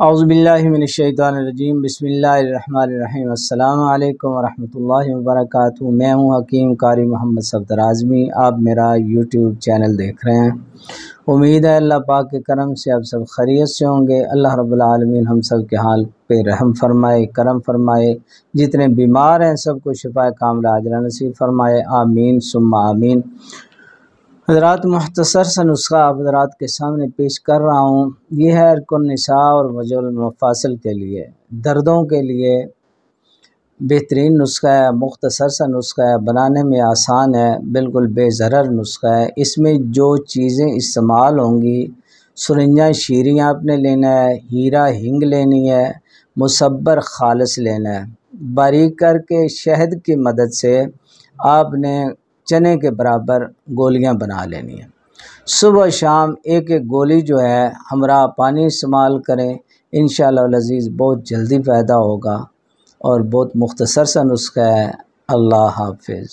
اعوذ باللہ من الشیطان الرجیم، بسم اللہ الرحمن الرحیم۔ السلام علیکم ورحمۃ اللہ وبرکاتہ۔ میں ہوں حکیم قاری محمد صفدر اعظمی۔ آپ میرا یوٹیوب چینل دیکھ رہے ہیں۔ امید ہے اللہ پاک کے کرم سے آپ سب خیریت سے ہوں گے۔ اللہ رب العالمین ہم سب کے حال پہ رحم فرمائے، کرم فرمائے۔ جتنے بیمار ہیں سب کو شفا کاملہ عاجلہ نصیب فرمائے، آمین ثم آمین۔ حضرات، مختصر سا نسخہ آپ حضرات کے سامنے پیش کر رہا ہوں۔ یہ ہے ارق النساء اور وجع المفاصل کے لیے، دردوں کے لیے بہترین نسخہ ہے، مختصر سا نسخہ ہے، بنانے میں آسان ہے، بالکل بے ضرر نسخہ ہے۔ اس میں جو چیزیں استعمال ہوں گی، سرنجاں شیریں آپ نے لینا ہے، ہیرا ہنگ لینی ہے، مصبر خالص لینا ہے۔ باریک کر کے شہد کی مدد سے آپ نے چنے کے برابر گولیاں بنا لینی ہیں۔ صبح شام ایک ایک گولی جو ہے ہمراہ پانی استعمال کریں، انشاءاللہ العزیز بہت جلدی فائدہ ہوگا، اور بہت مختصر سا نسخہ ہے۔ اللہ حافظ۔